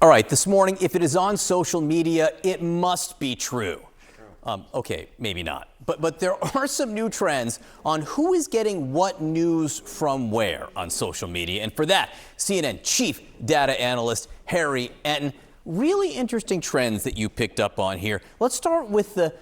All right, this morning, if it is on social media, it must be true. Okay, maybe not. But there are some new trends on who is getting what news from where on social media. And for that, CNN chief data analyst Harry Enten. Really interesting trends that you picked up on here. Let's start with the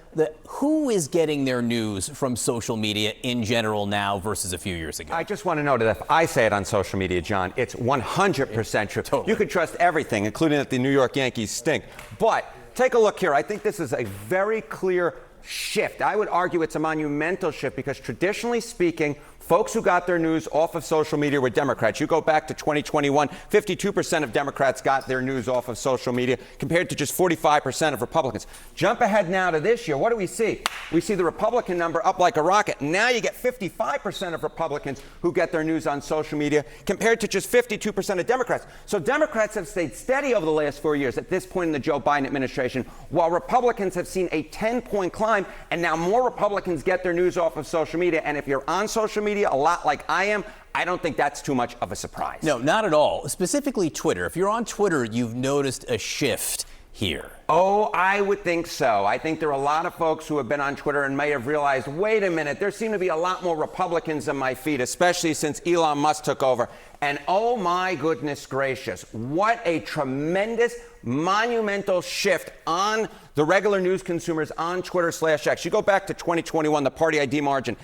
who is getting their news from social media in general now versus a few years ago. I just want to note that if I say it on social media, John, it's 100% true. Totally. You can trust everything, including that the New York Yankees stink. But take a look here. I think this is a very clear shift. I would argue it's a monumental shift because traditionally speaking, folks who got their news off of social media were Democrats. You go back to 2021, 52% of Democrats got their news off of social media compared to just 45% of Republicans. Jump ahead now to this year. What do we see? We see the Republican number up like a rocket. Now you get 55% of Republicans who get their news on social media compared to just 52% of Democrats. So Democrats have stayed steady over the last 4 years at this point in the Joe Biden administration, while Republicans have seen a 10-point climb, and now more Republicans get their news off of social media. And if you're on social media a lot like I am, I don't think that's too much of a surprise. No, not at all. Specifically Twitter. If you're on Twitter, you've noticed a shift here. Oh, I would think so. I think there are a lot of folks who have been on Twitter and may have realized, wait a minute, there seem to be a lot more Republicans in my feed, especially since Elon Musk took over. And oh my goodness gracious, what a tremendous, monumental shift on the regular news consumers on Twitter/X. You go back to 2021, the party ID margin.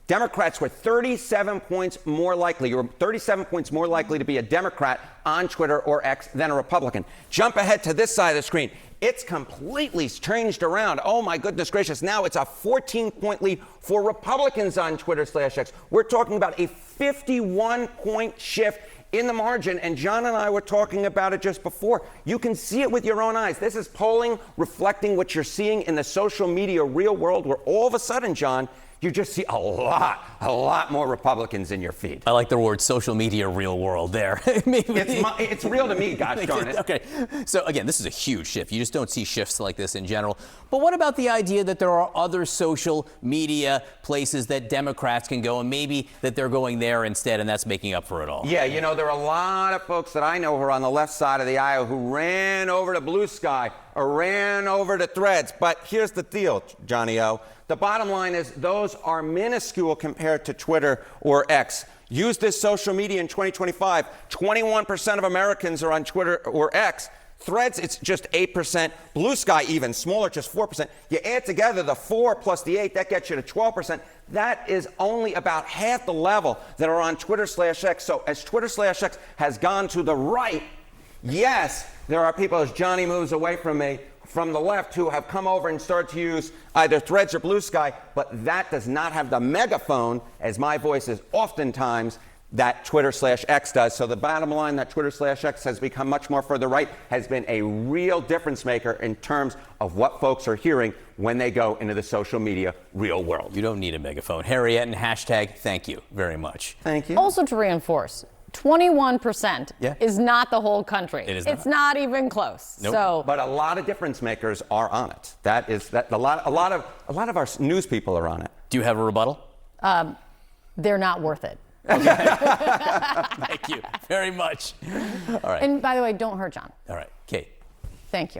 Democrats were 37 points more likely, or 37 points more likely to be a Democrat on Twitter or X than a Republican. Jump ahead to this side of the screen. It's completely changed around. Oh my goodness gracious. Now it's a 14-point lead for Republicans on Twitter/X. We're talking about a 51-point shift in the margin, and John and I were talking about it just before. You can see it with your own eyes. This is polling reflecting what you're seeing in the social media real world, where all of a sudden, John, you just see a lot more Republicans in your feed. I like the word social media real world there. It's real to me, gosh darn it. Okay, so again, this is a huge shift. You just don't see shifts like this in general. But what about the idea that there are other social media places that Democrats can go, and maybe that they're going there instead, and that's making up for it all? Yeah, you know, there are a lot of folks that I know who are on the left side of the aisle who ran over to Blue Sky or ran over to Threads. But here's the deal, Johnny O. The bottom line is those are minuscule compared to Twitter or X. Use this social media in 2025. 21% of Americans are on Twitter or X. Threads, it's just 8%. Blue Sky, even smaller, just 4%. You add together the 4 plus the 8, that gets you to 12%. That is only about half the level that are on Twitter/X. So as Twitter/X has gone to the right, yes, there are people, as Johnny moves away from me, from the left, who have come over and started to use either Threads or Blue Sky, but that does not have the megaphone, as my voice is oftentimes, that Twitter/X does. So the bottom line, that Twitter/X has become much more further right, has been a real difference maker in terms of what folks are hearing when they go into the social media real world. You don't need a megaphone. Harry Enten, hashtag thank you very much. Thank you. Also to reinforce, 21% is not the whole country. It is not. It's not even close. Nope. So, but a lot of difference makers are on it. A lot of our news people are on it. Do you have a rebuttal? they're not worth it. Thank you very much. All right. And by the way, don't hurt John. All right. Kate. Thank you.